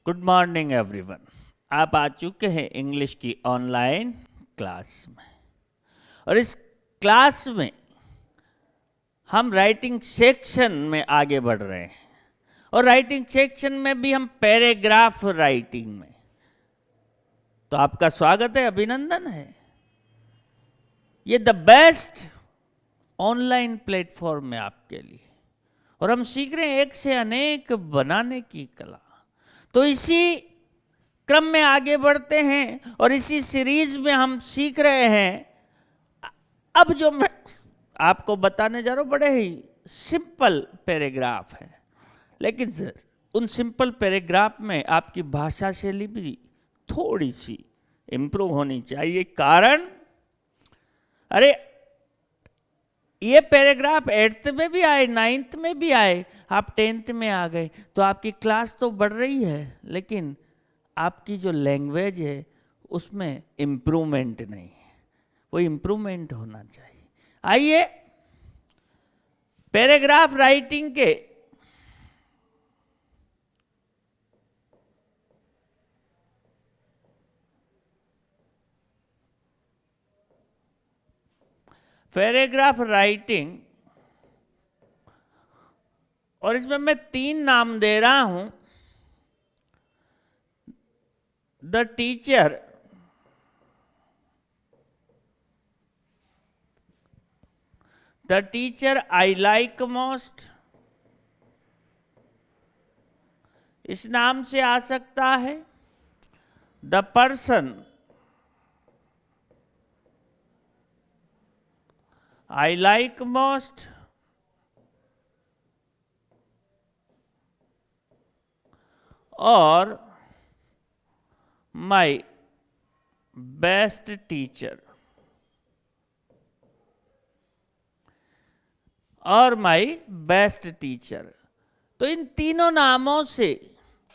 Good morning everyone. आप आ चुके हैं इंग्लिश की ऑनलाइन क्लास में और इस क्लास में हम राइटिंग सेक्शन में आगे बढ़ रहे हैं और राइटिंग सेक्शन में भी हम पैराग्राफ राइटिंग में। तो आपका स्वागत है, अभिनंदन है। ये द बेस्ट ऑनलाइन प्लेटफॉर्म है आपके लिए और हम सीख रहे हैं एक से अनेक बनाने की कला। तो इसी क्रम में आगे बढ़ते हैं और इसी सीरीज में हम सीख रहे हैं। अब जो मैं आपको बताने जा रहा हूं बड़े ही सिंपल पैराग्राफ है, लेकिन उन सिंपल पैराग्राफ में आपकी भाषा शैली भी थोड़ी सी इम्प्रूव होनी चाहिए। कारण अरे ये पैराग्राफ 8th में भी आए, 9th में भी आए, आप 10th में आ गए तो आपकी क्लास तो बढ़ रही है, लेकिन आपकी जो लैंग्वेज है उसमें इम्प्रूवमेंट नहीं है। वो इम्प्रूवमेंट होना चाहिए। आइए पैराग्राफ राइटिंग के पैराग्राफ राइटिंग और इसमें मैं 3 नाम दे रहा हूं। The teacher, the teacher I like most, इस नाम से आ सकता है। The person I like most, और माई बेस्ट टीचर, और माई बेस्ट टीचर। तो इन तीनों नामों से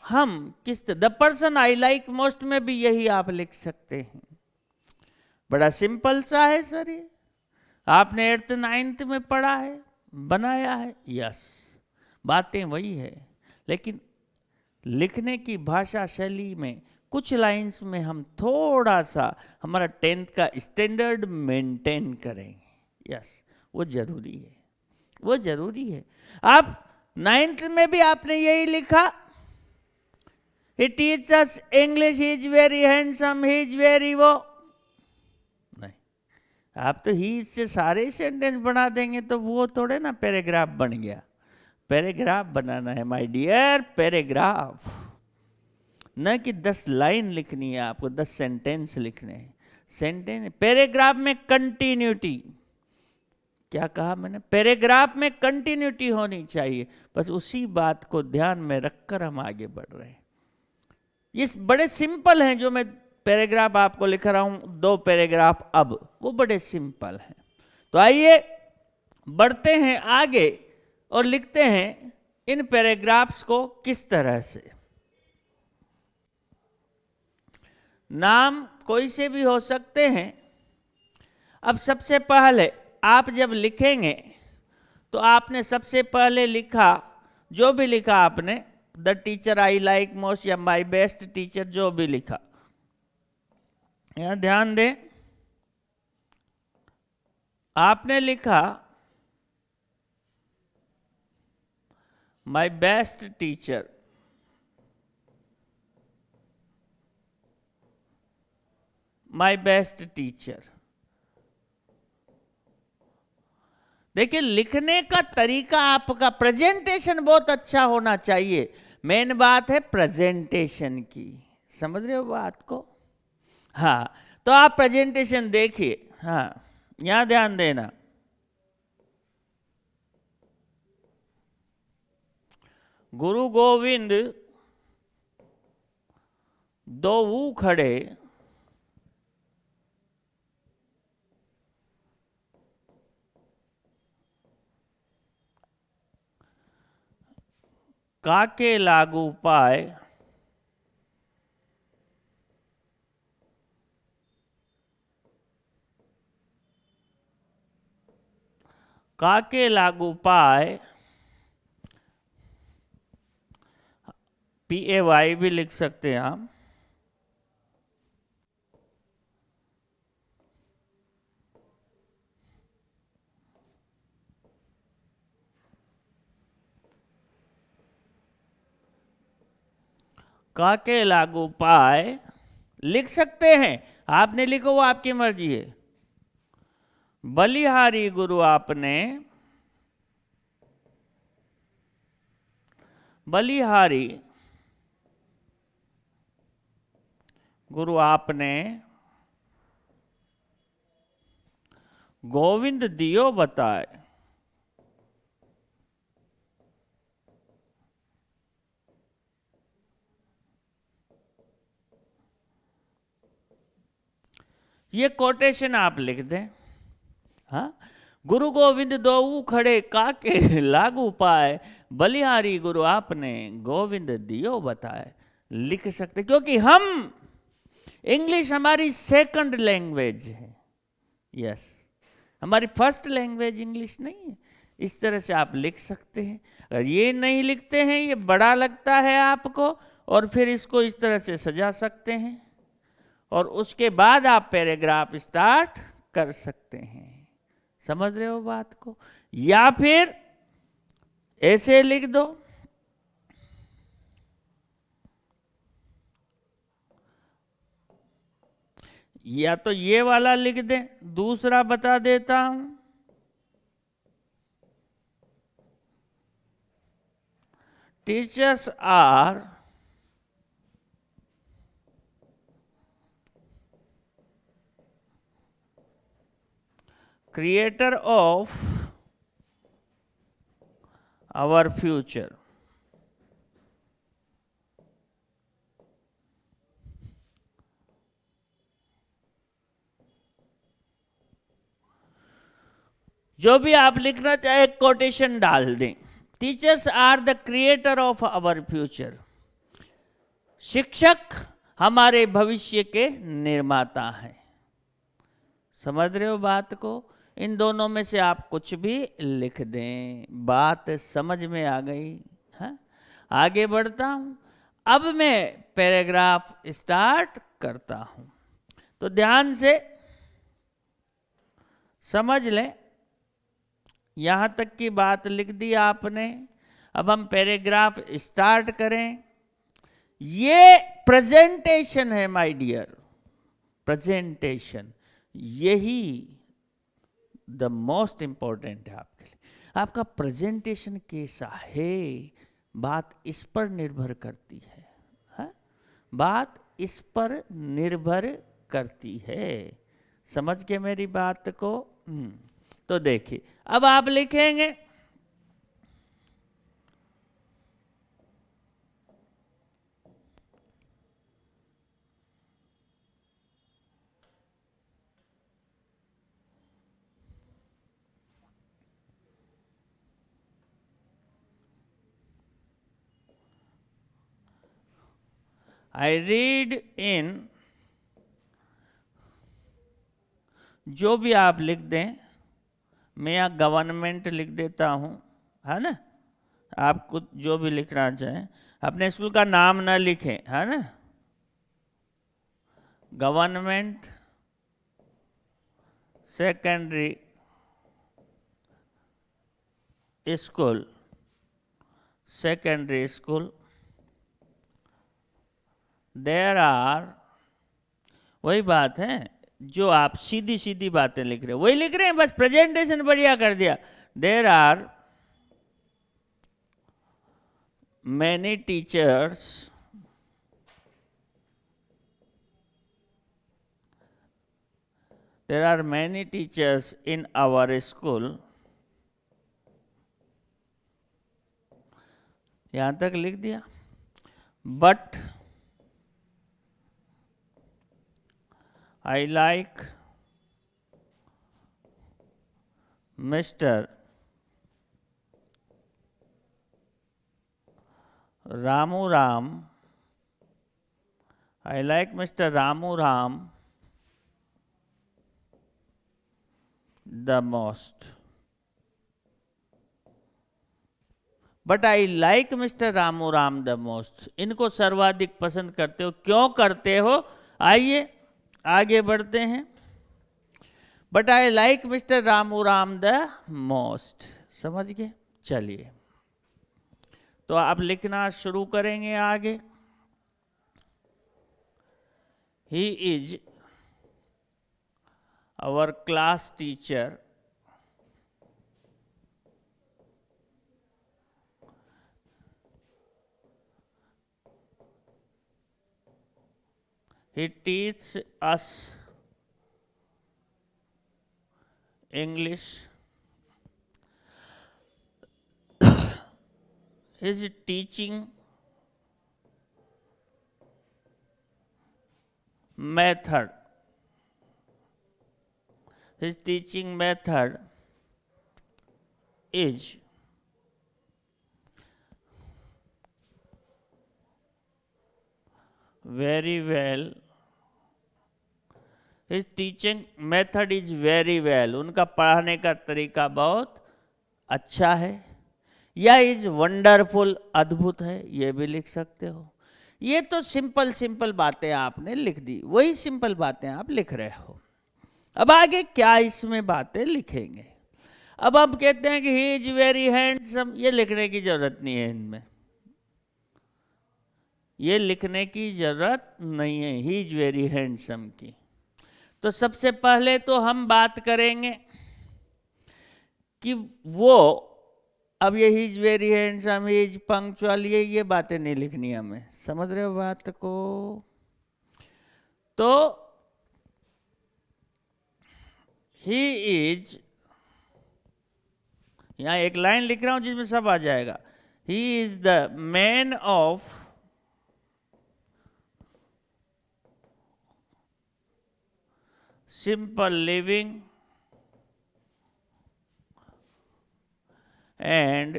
हम किस the person I like most में भी यही आप लिख सकते हैं। बड़ा सिंपल सा है सर, ये आपने 8th 9th में पढ़ा है, बनाया है। यस, बातें वही है, लेकिन लिखने की भाषा शैली में कुछ लाइंस में हम थोड़ा सा हमारा 10th का स्टैंडर्ड मेंटेन करेंगे। यस, वो जरूरी है, वो जरूरी है। आप 9th में भी आपने यही लिखा, he teaches English, he is very handsome, he is very वो। नहीं, आप तो ही से सारे सेंटेंस बना देंगे तो वो थोड़े ना पैराग्राफ बन गया। पैराग्राफ बनाना है माय डियर, पैराग्राफ, न कि 10 लाइन लिखनी है आपको, 10 सेंटेंस लिखने हैं। सेंटेंस पैराग्राफ में कंटिन्यूटी, क्या कहा मैंने? पैराग्राफ में कंटिन्यूटी होनी चाहिए। बस उसी बात को ध्यान में रखकर हम आगे बढ़ रहे हैं। ये बड़े सिंपल हैं जो मैं पैराग्राफ आपको लिख रहा हूं, 2 पैराग्राफ, अब वो बड़े सिंपल हैं। तो आइए बढ़ते हैं आगे और लिखते हैं इन पैराग्राफ्स को किस तरह से। नाम कोई से भी हो सकते हैं। अब सबसे पहले आप जब लिखेंगे तो आपने सबसे पहले लिखा, जो भी लिखा आपने, the teacher I like most या माई बेस्ट टीचर, जो भी लिखा, यहां ध्यान दें, आपने लिखा my best teacher, my best teacher. देखिए, लिखने का तरीका आपका, प्रेजेंटेशन बहुत अच्छा होना चाहिए। मेन बात है प्रेजेंटेशन की, समझ रहे हो बात को? हाँ, तो आप प्रेजेंटेशन देखिए। हाँ, यहां ध्यान देना, गुरु गोविंद दो खड़े, काके लागू पाए, काके लागू पाए, PAY भी लिख सकते हैं आप। का के लागू पाए लिख सकते हैं, आपने लिखो वो आपकी मर्जी है। बलिहारी गुरु आपने, बलिहारी गुरु आपने, गोविंद दियो बताए। ये कोटेशन आप लिख दें। हाँ, गुरु गोविंद दोऊ खड़े काके लागू पाए, बलिहारी गुरु आपने गोविंद दियो बताए, लिख सकते, क्योंकि हम इंग्लिश हमारी सेकंड लैंग्वेज है। यस, हमारी फर्स्ट लैंग्वेज इंग्लिश नहीं है। इस तरह से आप लिख सकते हैं। अगर ये नहीं लिखते हैं, ये बड़ा लगता है आपको, और फिर इसको इस तरह से सजा सकते हैं, और उसके बाद आप पैराग्राफ स्टार्ट कर सकते हैं। समझ रहे हो बात को? या फिर ऐसे लिख दो, या तो ये वाला लिख दें, दूसरा बता देता हूं। Teachers are creator of our future. जो भी आप लिखना चाहे कोटेशन डाल दें। Teachers are the creator of our future. शिक्षक हमारे भविष्य के निर्माता हैं। समझ रहे हो बात को? इन दोनों में से आप कुछ भी लिख दें। बात समझ में आ गई? हाँ, आगे बढ़ता हूं। अब मैं पैराग्राफ स्टार्ट करता हूं, तो ध्यान से समझ लें। यहां तक की बात लिख दी आपने। अब हम पैराग्राफ स्टार्ट करें। ये प्रेजेंटेशन है माय डियर, प्रेजेंटेशन। यही द मोस्ट इंपॉर्टेंट है आपके लिए। आपका प्रेजेंटेशन कैसा है, बात इस पर निर्भर करती है। हाँ? बात इस पर निर्भर करती है। समझ के मेरी बात को? तो देखिए, अब आप लिखेंगे आई रीड इन, जो भी आप लिख दें। मैं यहाँ गवर्नमेंट लिख देता हूँ, है ना? आप कुछ जो भी लिखना चाहें, अपने स्कूल का नाम ना लिखें, है ना? Government secondary school, secondary school. There are, वही बात है जो आप सीधी सीधी बातें लिख रहे हो, वही लिख रहे हैं, बस प्रेजेंटेशन बढ़िया कर दिया। There are many teachers there are many teachers in our school। यहां तक लिख दिया। but I like Mr. Ramu Ram, I like Mr. Ramu Ram the most। But I like mister Ramu Ram the most. इनको सर्वाधिक पसंद करते हो, क्यों करते हो? आइए आगे बढ़ते हैं। But I like mister Ramu Ram the most, समझ गए? चलिए, तो आप लिखना शुरू करेंगे आगे। He is our class teacher, he teaches us English, his teaching method, his teaching method is very well, his teaching method is very well, उनका पढ़ाने का तरीका बहुत अच्छा है, या इज वंडरफुल, अद्भुत है, ये भी लिख सकते हो। ये तो सिंपल सिंपल बातें आपने लिख दी, वही सिंपल बातें आप लिख रहे हो। अब आगे क्या इसमें बातें लिखेंगे? अब आप कहते हैं कि ही इज वेरी हैंडसम, ये लिखने की जरूरत नहीं है, इनमें ये लिखने की जरूरत नहीं है ही इज वेरी हैंडसम की। तो सबसे पहले तो हम बात करेंगे कि वो, अब ये ही is very handsome, he is punctual, ये बातें नहीं लिखनी हमें, समझ रहे हो बात को? तो ही इज, यहां एक लाइन लिख रहा हूं जिसमें सब आ जाएगा। ही is the man of simple living and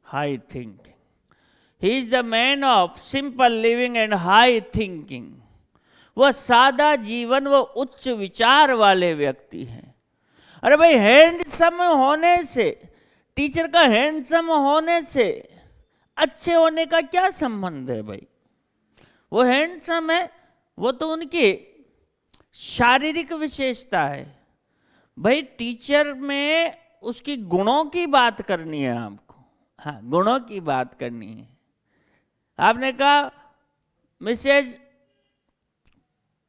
high thinking. He is the man of simple living and high thinking. वह सादा जीवन व उच्च विचार वाले व्यक्ति हैं। अरे भाई, हैंडसम होने से, टीचर का हैंडसम होने से अच्छे होने का क्या संबंध है भाई? वो हैंडसम है, वो तो उनकी शारीरिक विशेषता है भाई। टीचर में उसकी गुणों की बात करनी है आपको, हाँ गुणों की बात करनी है। आपने कहा मिसेज,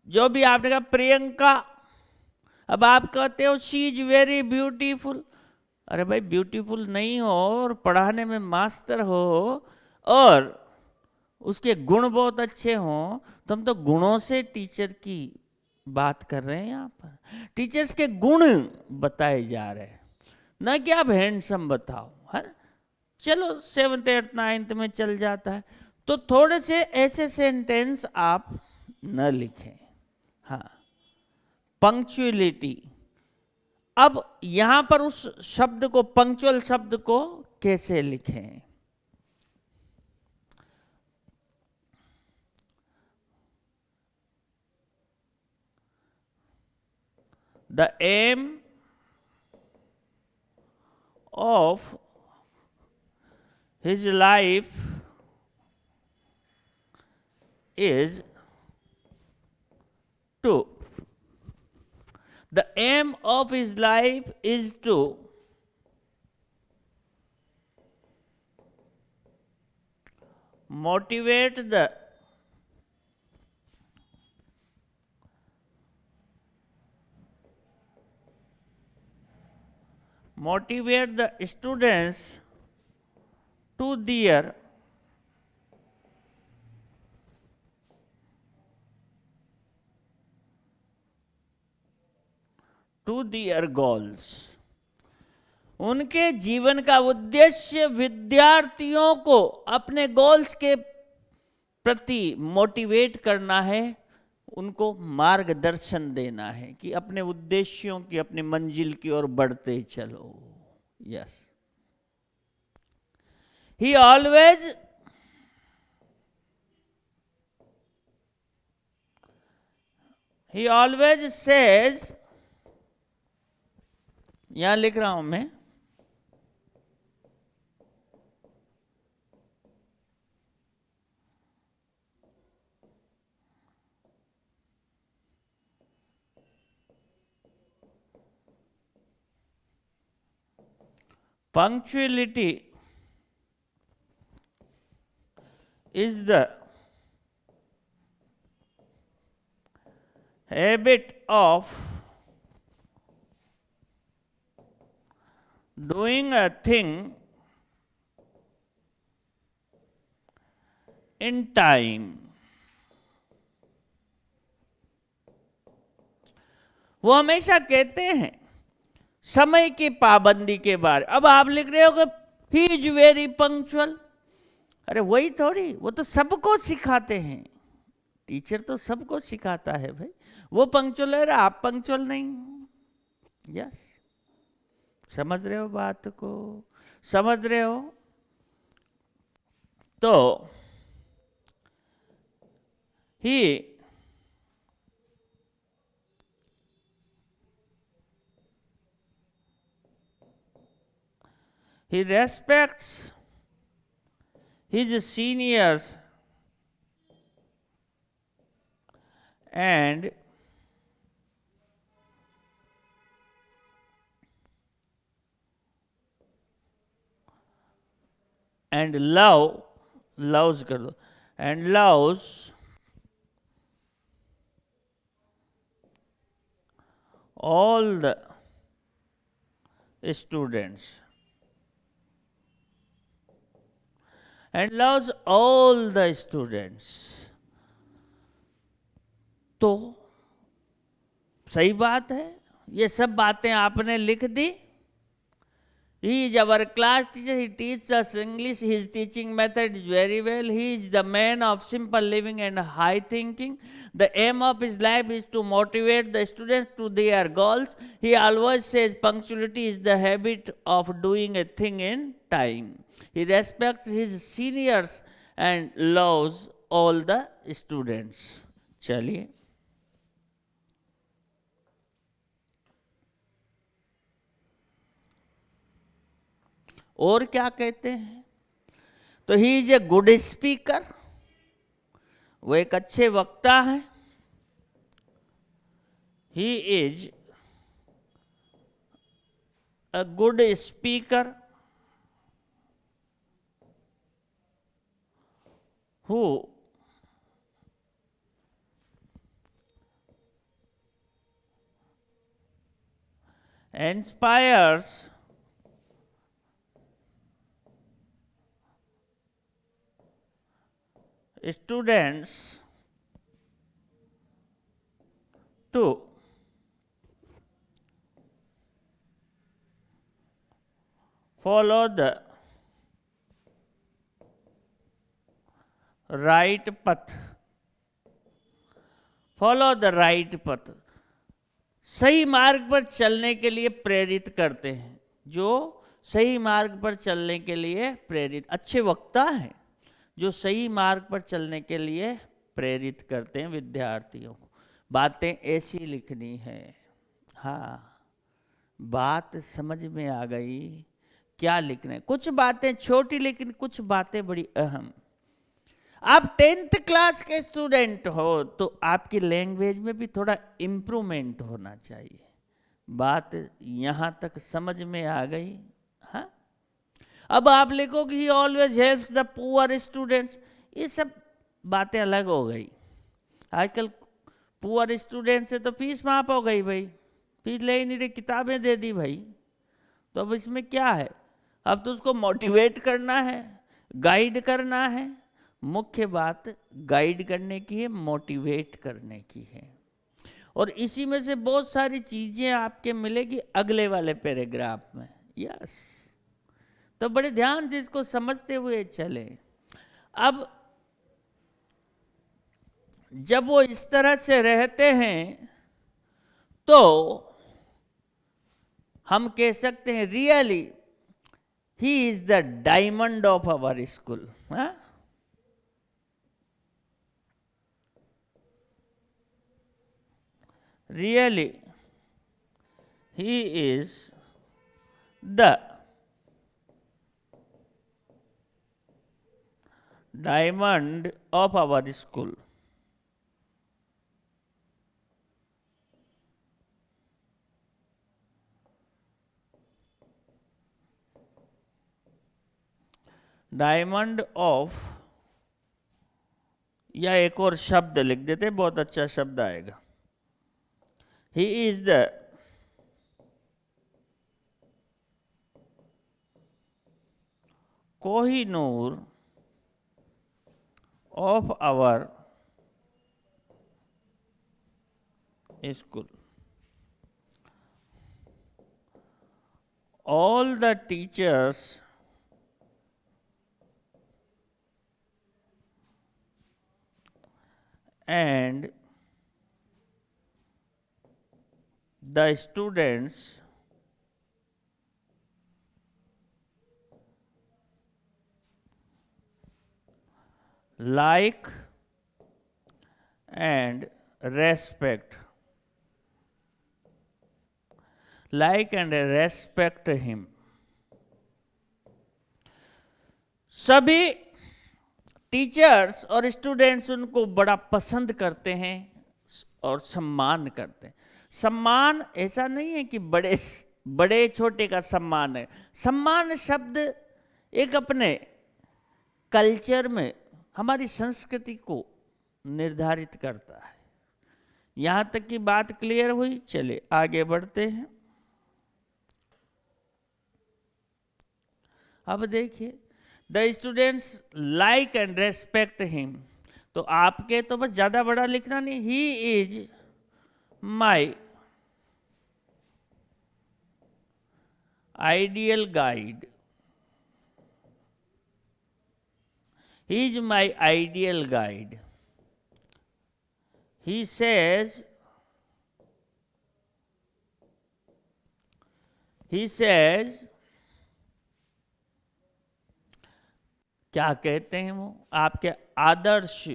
जो भी आपने कहा प्रियंका, अब आप कहते हो शी इज वेरी ब्यूटीफुल। अरे भाई, ब्यूटीफुल नहीं हो और पढ़ाने में मास्टर हो और उसके गुण बहुत अच्छे हों, तो हम तो गुणों से टीचर की बात कर रहे हैं। यहाँ पर टीचर्स के गुण बताए जा रहे हैं, ना कि आप हैंडसम बताओ। है चलो 7th 8th 9th में चल जाता है, तो थोड़े से ऐसे सेंटेंस आप न लिखें। हाँ, पंक्चुअलिटी। अब यहां पर उस शब्द को, पंक्चुअल शब्द को कैसे लिखें? The aim of his life is to, the aim of his life is to motivate the students to their goals। उनके जीवन का उद्देश्य विद्यार्थियों को अपने गोल्स के प्रति मोटिवेट करना है, उनको मार्गदर्शन देना है कि अपने उद्देश्यों की, अपनी मंजिल की ओर बढ़ते चलो। यस, ही ऑलवेज सेज यहां लिख रहा हूं मैं, punctuality is the habit of doing a thing in time. वो हमेशा कहते हैं समय की पाबंदी के बारे। अब आप लिख रहे हो कि ही इज वेरी पंक्चुअल, अरे वही थोड़ी, वो तो सबको सिखाते हैं, टीचर तो सबको सिखाता है भाई। वो पंक्चुअल है, आप पंक्चुअल नहीं। यस, समझ रहे हो बात को, समझ रहे हो? तो he respects his seniors and loves कर दो, and loves all the students, and loves all the students। तो सही बात है, ये सब बातें आपने लिख दी। He is our class teacher, he teaches us English, his teaching method is very well, he is the man of simple living and high thinking. The aim of his life is to motivate the students to their goals. He always says punctuality is the habit of doing a thing in time. He respects his seniors and loves all the students। चलिए, और क्या कहते हैं? तो he is a good speaker, वो एक अच्छे वक्ता है। He is a good speaker who inspires students to follow the right path। Follow the right पथ, सही मार्ग पर चलने के लिए प्रेरित करते हैं, जो सही मार्ग पर चलने के लिए प्रेरित, अच्छे वक्ता हैं जो सही मार्ग पर चलने के लिए प्रेरित करते हैं विद्यार्थियों को। बातें ऐसी लिखनी है। हाँ, बात समझ में आ गई क्या लिखना है? कुछ बातें छोटी लेकिन कुछ बातें बड़ी अहम। आप 10th क्लास के स्टूडेंट हो तो आपकी लैंग्वेज में भी थोड़ा इम्प्रूवमेंट होना चाहिए। बात यहाँ तक समझ में आ गई? हाँ, अब आप लिखो कि ही always helps the poor students, ये सब बातें अलग हो गई। आजकल पुअर स्टूडेंट से तो फीस माफ हो गई भाई, फीस ले ही नहीं रही, किताबें दे दी भाई। तो अब इसमें क्या है? अब तो उसको मोटिवेट करना है, गाइड करना है। मुख्य बात गाइड करने की है, मोटिवेट करने की है। और इसी में से बहुत सारी चीजें आपके मिलेगी अगले वाले पैराग्राफ में। यस, तो बड़े ध्यान से इसको समझते हुए चले। अब जब वो इस तरह से रहते हैं तो हम कह सकते हैं really he is the diamond of our school. Really, he is The diamond of our school. Diamond of, या एक और शब्द लिख देते, बहुत अच्छा शब्द आएगा। He is the Kohinoor of our school. All the teachers and the students like and respect him। सभी टीचर्स और स्टूडेंट्स उनको बड़ा पसंद करते हैं और सम्मान करते हैं। सम्मान ऐसा नहीं है कि बड़े बड़े छोटे का सम्मान है। सम्मान शब्द एक अपने कल्चर में हमारी संस्कृति को निर्धारित करता है। यहां तक की बात क्लियर हुई, चले आगे बढ़ते हैं। अब देखिए, the students like and respect him, तो आपके तो बस ज्यादा बड़ा लिखना नहीं, he is my ideal guide, he is my ideal guide. He says क्या कहते हैं वो, आपके आदर्श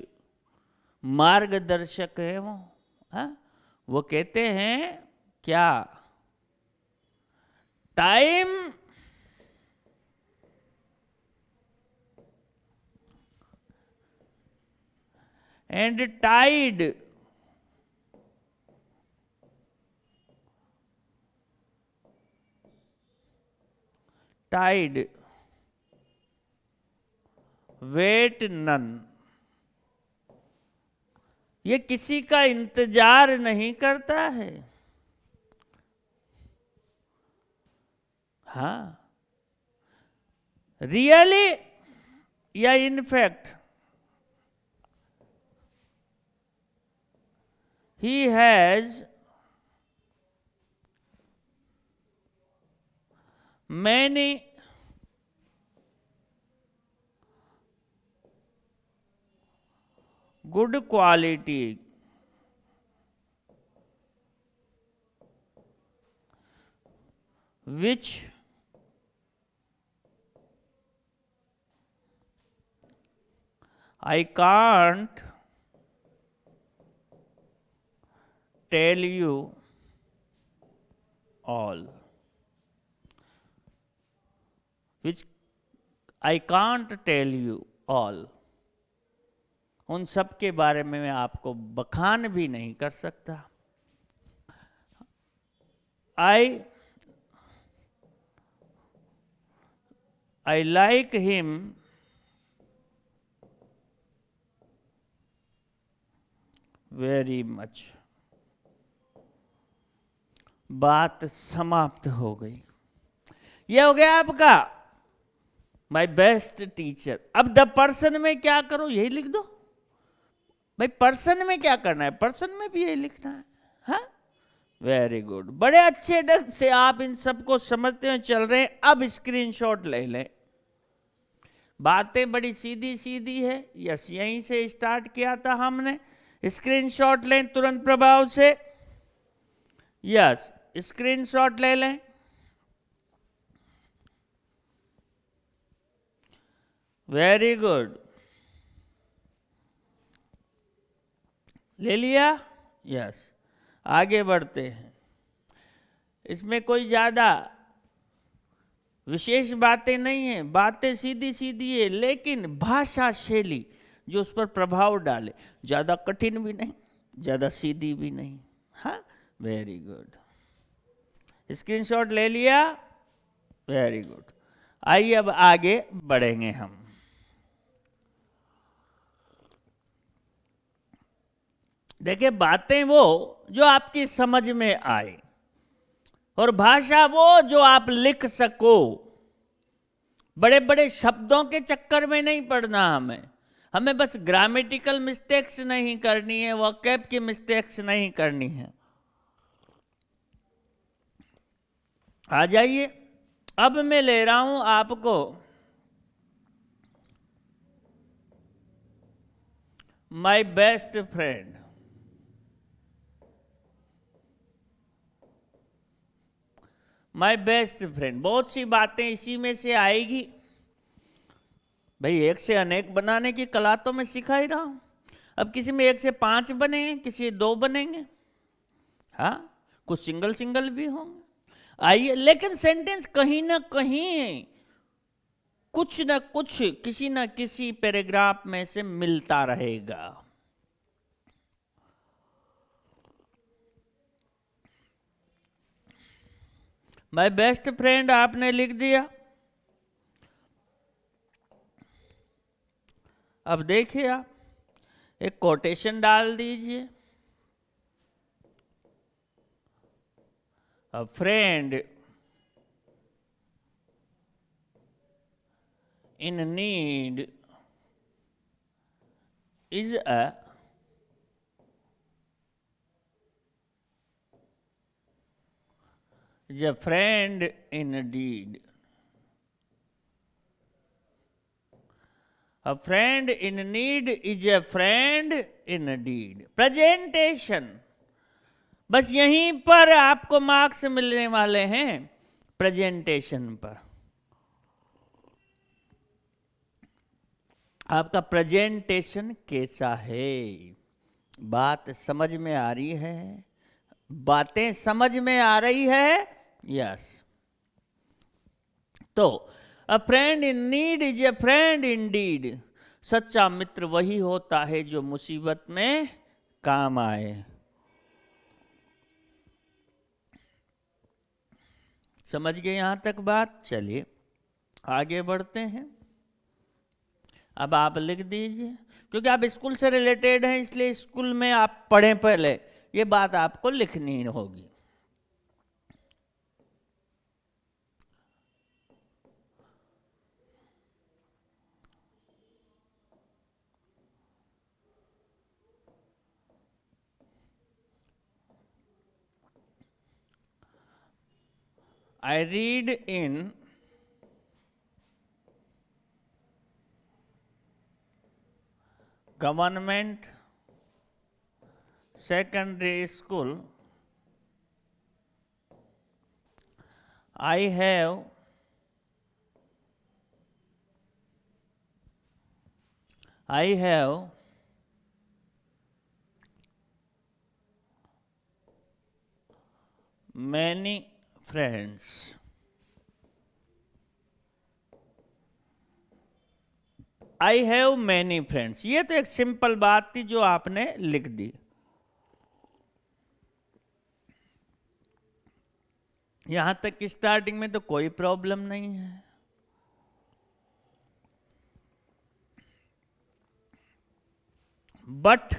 मार्गदर्शक है वो। वो कहते हैं क्या, time and tide wait none, ये किसी का इंतजार नहीं करता है। हाँ, रियली या in fact, he has many good qualities which I can't tell you all, which I can't tell you all, उन सब के बारे में मैं आपको बखान भी नहीं कर सकता। I like him very much। बात समाप्त हो गई। यह हो गया आपका माई बेस्ट टीचर। अब द पर्सन में क्या करो, यही लिख दो भाई। पर्सन में क्या करना है, पर्सन में भी यही लिखना है। हाँ, वेरी गुड, बड़े अच्छे ढंग से आप इन सबको समझते हुए चल रहे हैं। अब स्क्रीनशॉट ले लें। बातें बड़ी सीधी सीधी है, यस, यहीं से स्टार्ट किया था हमने। स्क्रीनशॉट लें तुरंत प्रभाव से। यस, स्क्रीनशॉट ले लें। वेरी गुड, ले लिया। यस, आगे बढ़ते हैं। इसमें कोई ज़्यादा विशेष बातें नहीं है, बातें सीधी सीधी है, लेकिन भाषा शैली जो उस पर प्रभाव डाले, ज़्यादा कठिन भी नहीं, ज़्यादा सीधी भी नहीं। हाँ, वेरी गुड, स्क्रीनशॉट ले लिया, वेरी गुड। आइए अब आगे बढ़ेंगे हम। देखिए, बातें वो जो आपकी समझ में आए, और भाषा वो जो आप लिख सको। बड़े बड़े शब्दों के चक्कर में नहीं पड़ना हमें बस ग्रामेटिकल मिस्टेक्स नहीं करनी है, वोकैब की मिस्टेक्स नहीं करनी है। आ जाइए, अब मैं ले रहा हूं आपको my best friend. My best friend, बहुत सी बातें इसी में से आएगी भाई। एक से अनेक बनाने की कला तो मैं सिखा ही रहा हूं। अब किसी में 1 से 5 बनेंगे, किसी में 2 बनेंगे, हाँ, कुछ सिंगल सिंगल भी होंगे। आइए, लेकिन सेंटेंस कहीं ना कहीं कुछ ना कुछ किसी ना किसी पैराग्राफ में से मिलता रहेगा। माय बेस्ट फ्रेंड आपने लिख दिया। अब देखिए, आप एक कोटेशन डाल दीजिए। A friend in need is a friend indeed. A friend in need is a friend indeed. Presentation, बस यहीं पर आपको मार्क्स मिलने वाले हैं, प्रेजेंटेशन पर। आपका प्रेजेंटेशन कैसा है? बात समझ में आ रही है? बातें समझ में आ रही है? यस। तो अ friend in need is a friend Indeed. सच्चा मित्र वही होता है जो मुसीबत में काम आए। समझ गए यहां तक बात? चलिए आगे बढ़ते हैं। अब आप लिख दीजिए, क्योंकि आप स्कूल से रिलेटेड हैं, इसलिए स्कूल में आप पढ़ें पहले, ये बात आपको लिखनी होगी। I read in government secondary school. I have many friends. I have many friends, ये तो एक सिंपल बात थी जो आपने लिख दी। यहां तक कि स्टार्टिंग में तो कोई प्रॉब्लम नहीं है। But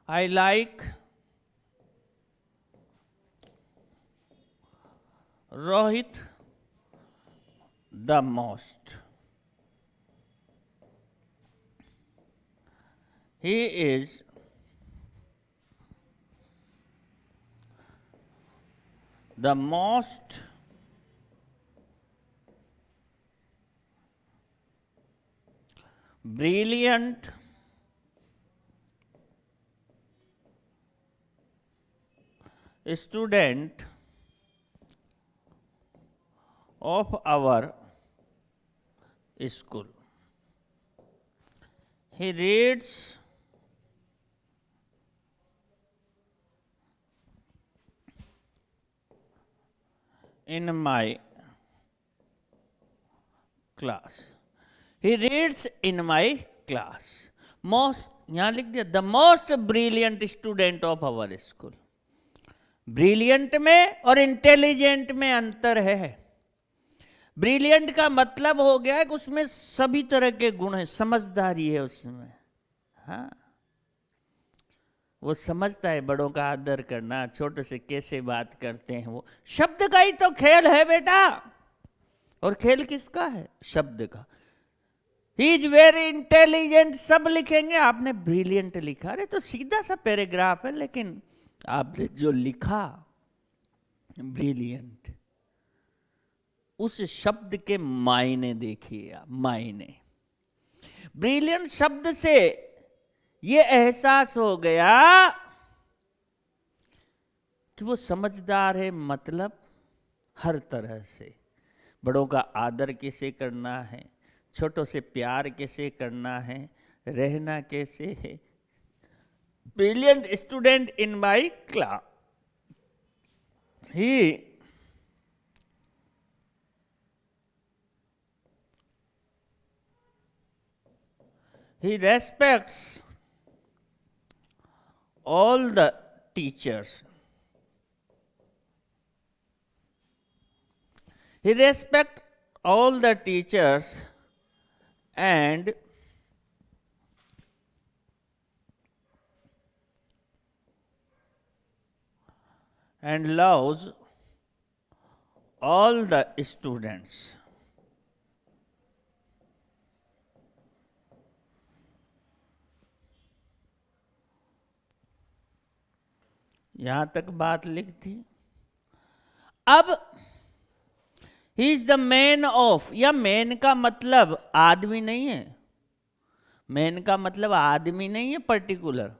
I like Rohit the most. He is the most brilliant student of our school. He reads in my class. He reads in my class. Most, यहाँ लिख दिया, the most brilliant student of our school. Brilliant में और intelligent में अंतर है। Brilliant का मतलब हो गया कि उसमें सभी तरह के गुण हैं, समझदारी है उसमें। हाँ, वो समझता है बड़ों का आदर करना, छोटे से कैसे बात करते हैं। वो शब्द का ही तो खेल है बेटा। और खेल किसका है? शब्द का। ही इज वेरी इंटेलिजेंट, सब लिखेंगे, आपने ब्रिलियंट लिखा। अरे तो सीधा सा पैराग्राफ है, लेकिन आपने जो लिखा ब्रिलियंट, उस शब्द के मायने देखिए आप, मायने। ब्रिलियंट शब्द से ये एहसास हो गया कि वो समझदार है, मतलब हर तरह से। बड़ों का आदर कैसे करना है, छोटों से प्यार कैसे करना है, रहना कैसे है। Brilliant student in my class, he respects all the teachers. He respects all the teachers and loves all the students. यहां तक बात लिख थी। अब ही इज द मैन ऑफ, या मैन का मतलब आदमी नहीं है, मैन का मतलब आदमी नहीं है पर्टिकुलर,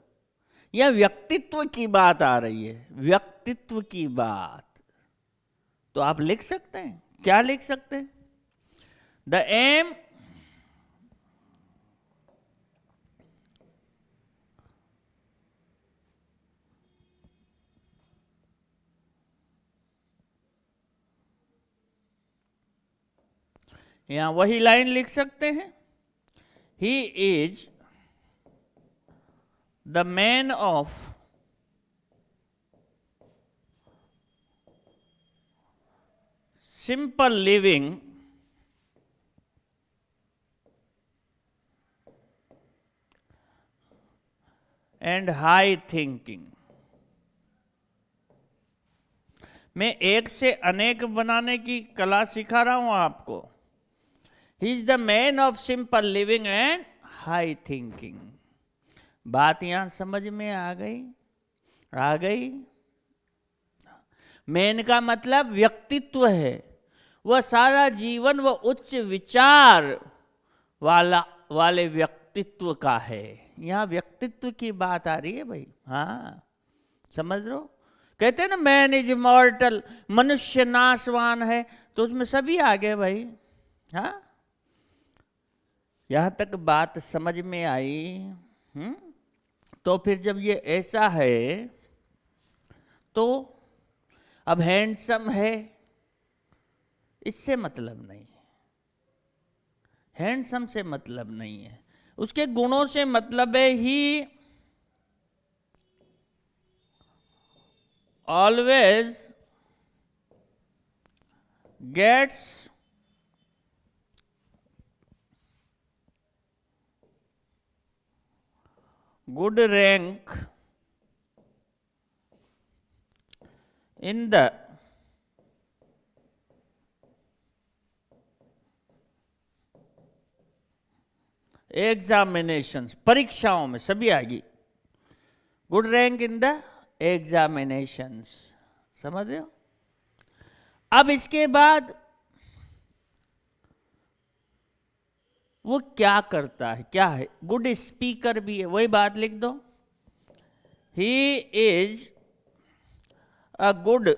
या व्यक्तित्व की बात आ रही है, व्यक्तित्व की बात। तो आप लिख सकते हैं, क्या लिख सकते हैं? द एम यहां वही लाइन लिख सकते हैं, ही is the man of simple living and high thinking. मैं एक से अनेक बनाने की कला सिखा रहा हूं आपको। ही is the man of simple living and high thinking. बात यहां समझ में आ गई? आ गई। मैन का मतलब व्यक्तित्व है, वह सारा जीवन वह उच्च विचार वाले व्यक्तित्व का है। यहां व्यक्तित्व की बात आ रही है भाई। हाँ, समझ लो। कहते हैं ना मैन इज मॉर्टल, मनुष्य नाशवान है, तो उसमें सभी आ गए भाई। हाँ, यहां तक बात समझ में आई। तो फिर जब ये ऐसा है तो अब हैंडसम है, इससे मतलब नहीं है, हैंडसम से मतलब नहीं है, उसके गुणों से मतलब है। He always gets good rank in the examinations, परीक्षाओं में सभी आएगी। Good rank in the examinations, समझ रहे हो? अब इसके बाद वो क्या करता है, क्या है? गुड स्पीकर भी है, वही बात लिख दो। ही इज अ गुड,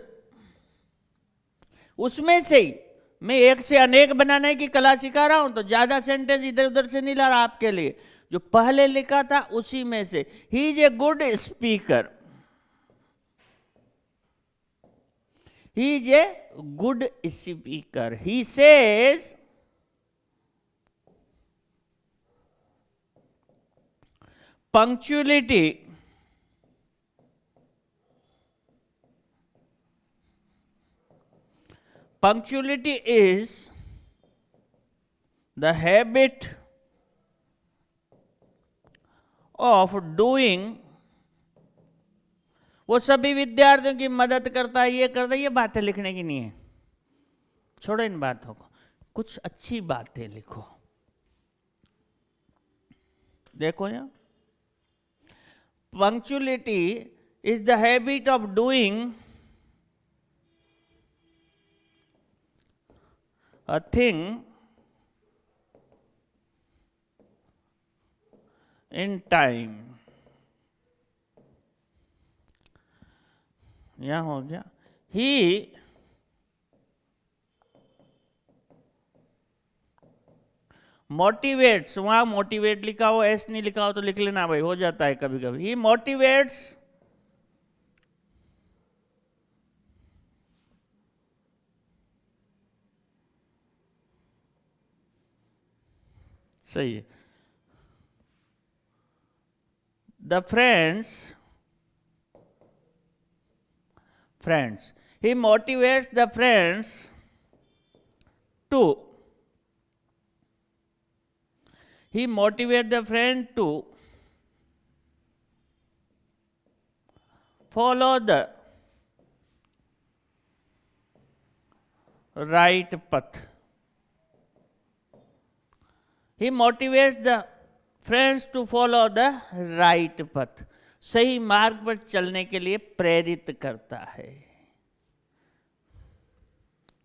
उसमें से ही मैं एक से अनेक बनाने की कला सिखा रहा हूं, तो ज्यादा सेंटेंस इधर उधर से नहीं ला रहा आपके लिए, जो पहले लिखा था उसी में से। He is a good speaker, He is a good speaker. He says punctuality is the habit of doing. वो सभी विद्यार्थियों की मदद करता है, ये करता है, ये बातें लिखने की नहीं है, छोड़ो इन बातों को, कुछ अच्छी बातें लिखो। देखो यहाँ, punctuality is the habit of doing a thing in time. यहां हो गया he मोटिवेट्स, वहां मोटिवेट लिखा हो, एस नहीं लिखा हो तो लिख लेना भाई, हो जाता है कभी कभी। ही मोटिवेट्स सही है। The friends he motivates the friends to, he motivates the friend to follow the right path. He motivates the friends to follow the right path. सही मार्ग पर चलने के लिए प्रेरित करता है।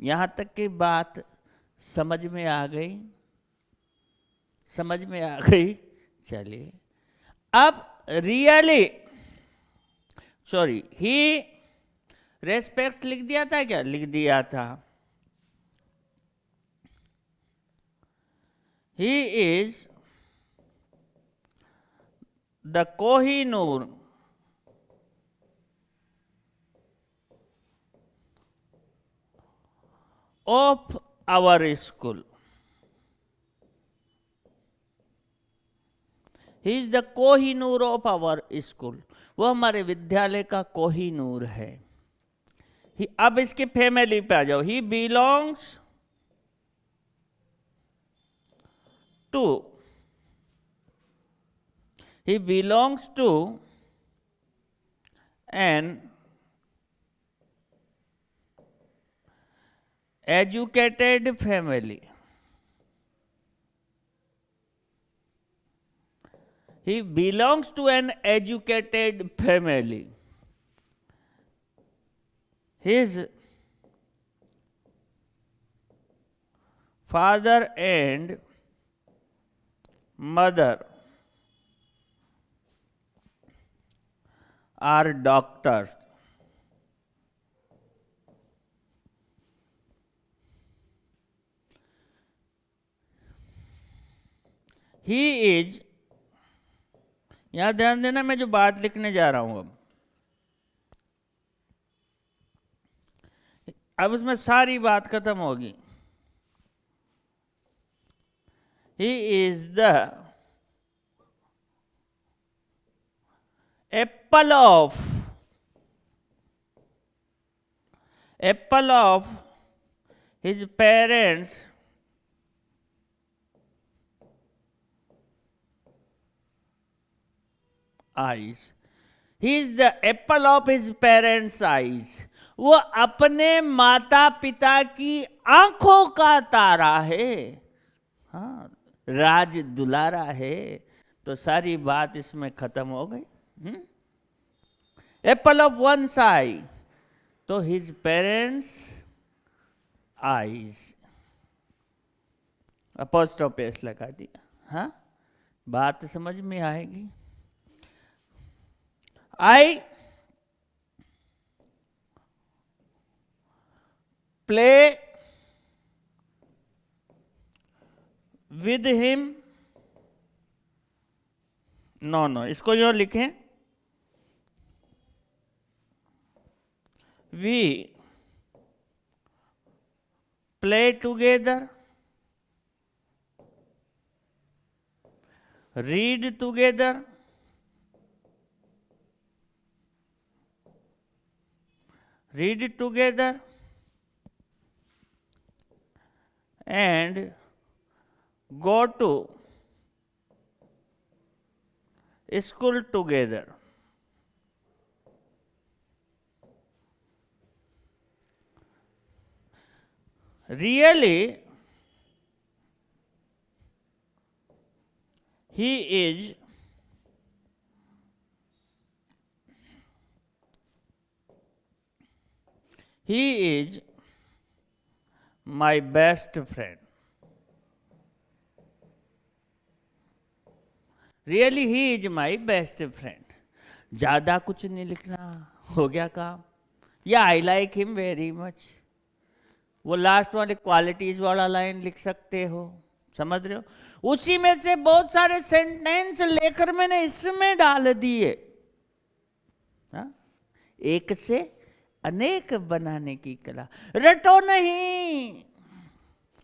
यहां तक की बात समझ में आ गई? समझ में आ गई? चलिए अब रियली, सॉरी, ही रेस्पेक्ट लिख दिया था क्या? लिख दिया था। He is the Kohinoor of our school. He is the Kohinoor of our school. वो हमारे विद्यालय का कोहिनूर है। अब इसकी फैमिली पे आ जाओ। He belongs to, he belongs to an educated family. He belongs to an educated family. His father and mother are doctors. He is, यहां ध्यान देना मैं जो बात लिखने जा रहा हूं अब उसमें सारी बात खत्म होगी। He is the apple of his parents' eyes. He is the apple of his parents' eyes. वो अपने माता पिता की आंखों का तारा है। हाँ, राज दुलारा है। तो सारी बात इसमें खत्म हो गई। एप्पल ऑफ वन्स आई, तो हिज पेरेंट्स आईज, अपोस्ट्रोफी लगा दिया। हाँ, बात समझ में आएगी। I play with him, no इसको जो लिखें, we play together, read together, read together, and go to school together. Really, he is my best friend. Really, he is my best friend. ज़्यादा कुछ नहीं लिखना, हो गया काम. या I like him very much, वो लास्ट वाले क्वालिटीज वाला लाइन लिख सकते हो, समझ रहे हो? उसी में से बहुत सारे सेंटेंस लेकर मैंने इसमें डाल दिए. एक से अनेक बनाने की कला. रटो नहीं,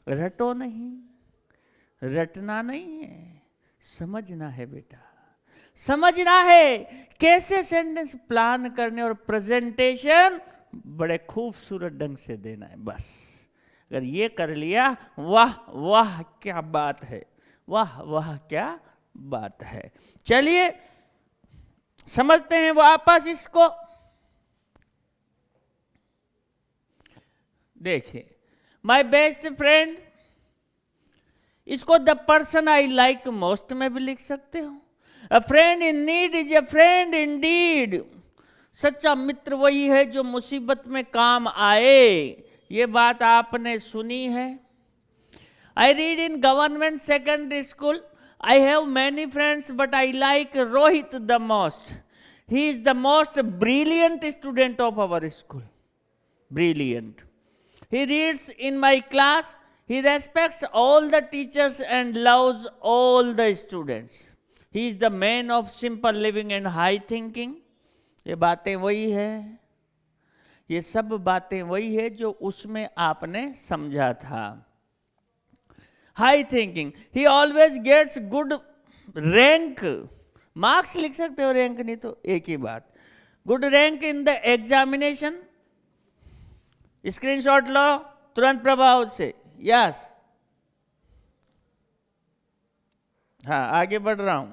रटो नहीं, रटना नहीं है, समझना है बेटा, समझना है कैसे सेंटेंस प्लान करने और प्रेजेंटेशन बड़े खूबसूरत ढंग से देना है. बस अगर ये कर लिया, वाह वाह क्या बात है, वाह वाह क्या बात है. चलिए समझते हैं वापस इसको. देखिए, माय बेस्ट फ्रेंड, इसको the person I like most में भी लिख सकते हो. A friend in need is a friend in deed. सच्चा मित्र वही है जो मुसीबत में काम आए. ये बात आपने सुनी है. I read in government secondary school. I have many friends but I like Rohit the most. He is the most brilliant student of our school. Brilliant. He reads in my class. He respects all the teachers and loves all the students. He is the man of simple living and high thinking. ये बातें वही है, ये सब बातें वही है जो उसमें आपने समझा था. High thinking. He always gets good rank. Marks लिख सकते हो, रैंक नहीं तो एक ही बात. Good rank in the examination. Screenshot लो तुरंत प्रभाव से. यस, हाँ आगे बढ़ रहा हूं.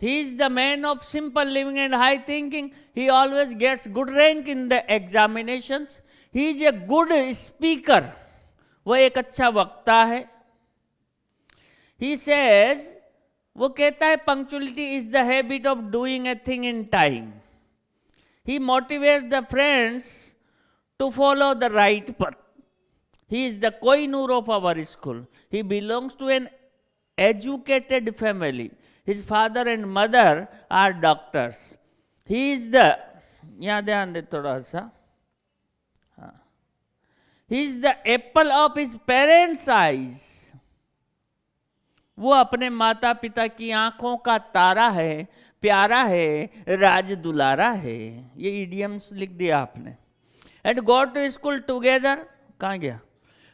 He is the man of simple living and high thinking. He always gets good rank in the examinations. He is a good speaker. वह एक अच्छा वक्ता है. He says, वो कहता है punctuality is the habit of doing a thing in time. He motivates the friends to follow the right path. He is the Kohinoor of our school. He belongs to an educated family. His father and mother are doctors. He is the, यहाँ ध्यान दे थोड़ा सा, हाँ, he is the apple of his parents eyes. वो अपने माता पिता की आंखों का तारा है, प्यारा है, राज दुलारा है. ये इडियम्स लिख दिया आपने. And go to school together, कहाँ गया?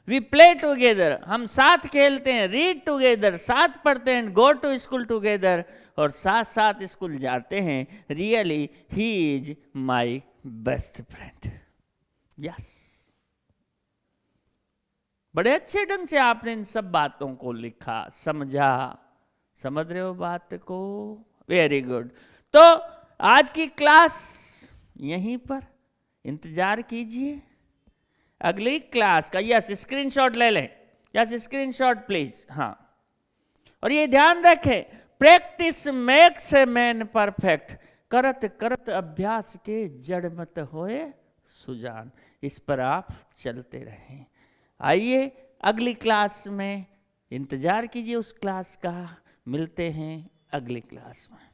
वी प्ले टुगेदर, हम साथ खेलते हैं. रीड टुगेदर, साथ पढ़ते हैं. गो टू स्कूल टुगेदर, और साथ साथ स्कूल जाते हैं. Really he is my best friend. Yes, बड़े अच्छे ढंग से आपने इन सब बातों को लिखा, समझा. समझ रहे हो बात को? Very good. तो आज की क्लास यहीं पर, इंतजार कीजिए अगली क्लास का. यस, स्क्रीनशॉट ले लें. Yes, screenshot please. हाँ, और ये ध्यान रखें, practice makes a man perfect. करत करत अभ्यास के जड़ मत होए सुजान. इस पर आप चलते रहें. आइए अगली क्लास में इंतजार कीजिए उस क्लास का. मिलते हैं अगली क्लास में.